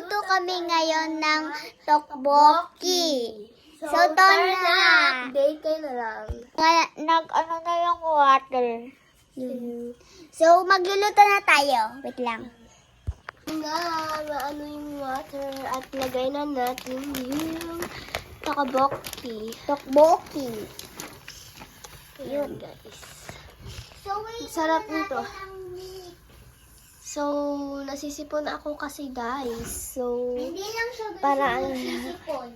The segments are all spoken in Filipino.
Magluluto kami ngayon ng tteokbokki. So, turn na. Update kayo na lang. Nag-ano na yung water. So, magluluto na tayo. Wait lang. Nga, maano yung water at lagay na natin yung tteokbokki. Tteokbokki. Ayan guys. So, wait. Sarap nito. So, nasisipon ako kasi guys. So, Hindi lang siya para nasisipon.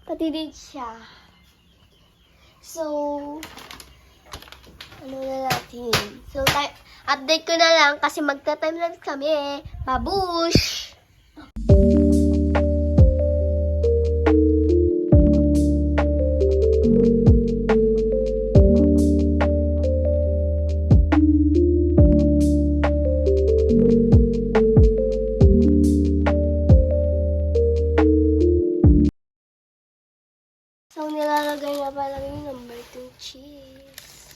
patidid siya. So, ano na natin? So, update ko na lang kasi magta-time lapse kami. Babush! So, nilalagay na pala yung number 2 cheese.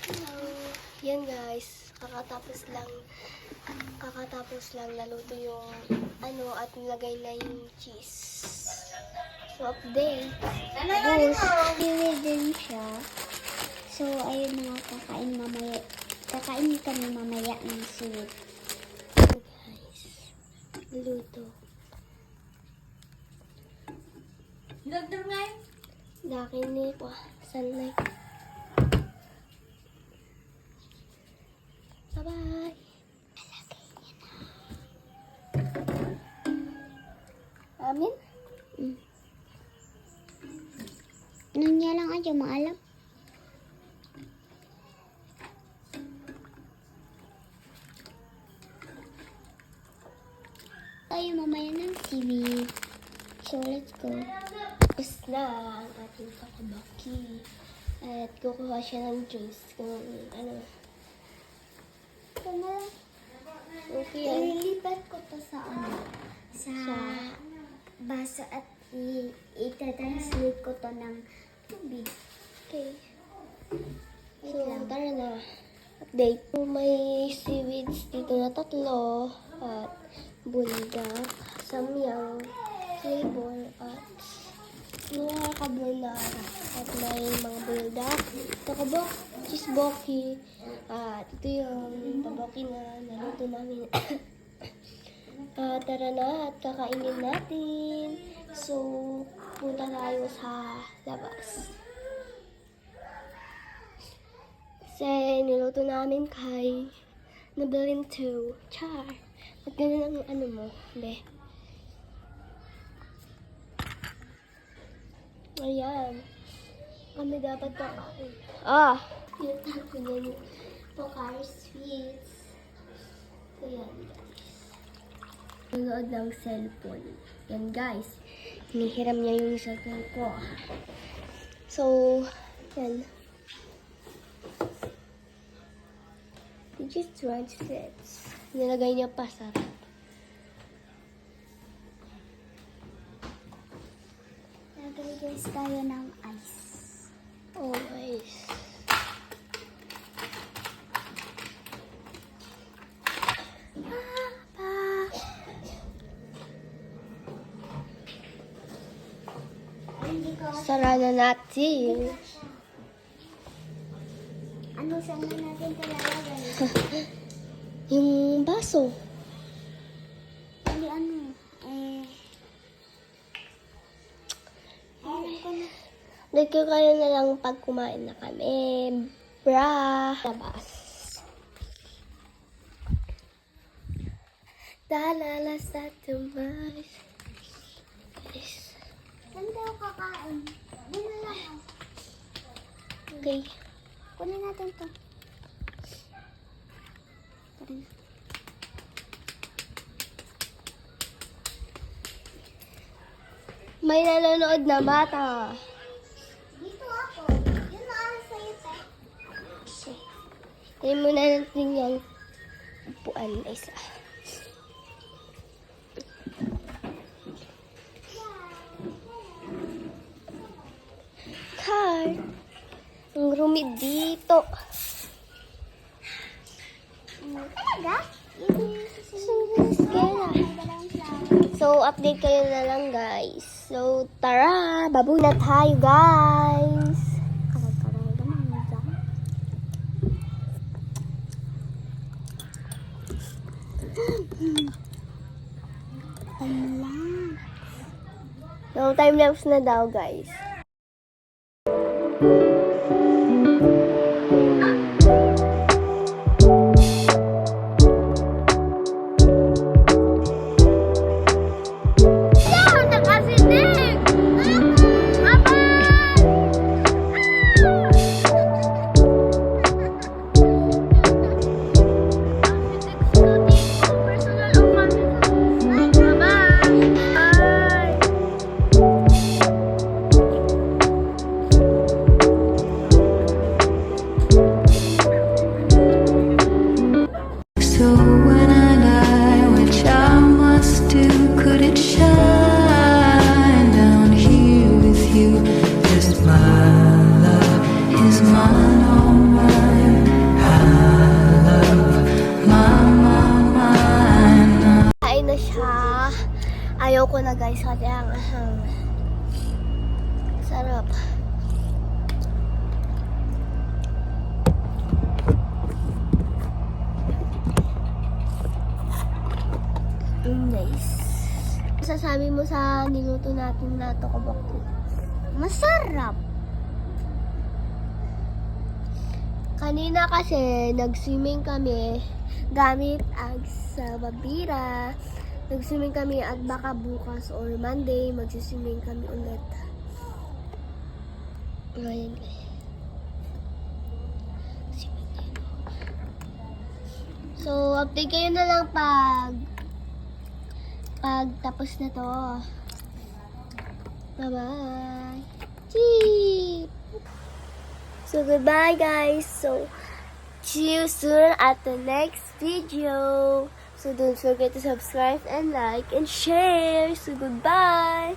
So, yan guys. Kakatapos lang naluto yung ano at nilagay na yung cheese. So, update. Bili din siya. So, ayun mga kakain kami mamaya ng sweet. Guys, naluto. Dagdag nga yun. Dakin ni pa. Sunlight. Bye-bye. Amin? Nang niya lang aja maalam. Tayo mamaya ng seaweed. So, let's go. Tapos na ang ating tteokbokki. At kukuha siya ng juice kung ano. Ito na lang. Okay yan. Ililipat ko to sa sa baso at i-translate ko to ng tubig. Okay. Wait So, lang. tara na. Update. So, may seaweeds dito na 3 at buldak, samyang, flavor, at mga carbonara. At may mga buldak, tteokbok, cheesebokki, at ito yung tteokbokki na naluto namin. Tara na at kakainin natin. So, punta tayo sa labas. Kasi niluto namin kay Nabilin 2. Char. At ganun ang ano mo, be. Ayan. Kami dapat kakain. Yun ako yan. Pokari sweets. So, yan guys. Nanood ng cellphone. Yan guys. Hinihiram niya yung cellphone ko. So, yan. He just wants it. Nilagay niya pa sa Nag-reduce tayo ng ice. oh guys. Sara na natin. Ano saan na natin ito lalagay? Yung baso. Hindi ano, alam ko na. Dagka kayo na lang pag kumain na kami. Bra. Labas. Dalala sa tumas. Guys. Saan tayo kakain? Doon na lang. Okay. Kunin natin to. Tara na. May nanonood na bata. Dito ako. Yun na alas sa'yo, te. Okay. Hindi mo na natin yung upuan na isa. Car. Ang rumi dito. Talaga? Yung Saan yung eskwela? may dalawang flower. So, update kayo na lang, guys. So, tara! Baboy na tayo, guys! Karal-karal naman dyan. Ala. So, time-lapse na daw, guys. So when I die, which I must do, could it shine down here with you? Just my love is mine, all mine. I love mine. Kain na siya. Ayaw ko na, guys, kasi ang sarap. Nice. Masasabi mo sa niluto natin na tokobokki? Masarap. Kanina kasi nag-swimming kami gamit ang salbabira. Nag-swimming kami at baka bukas or Monday mag-swimming kami ulit. Ngayon guys. So, update kayo na lang pag tapos na to. Bye-bye. Cheep! So, goodbye guys. So, see you soon at the next video. So, don't forget to subscribe and like and share. So, goodbye.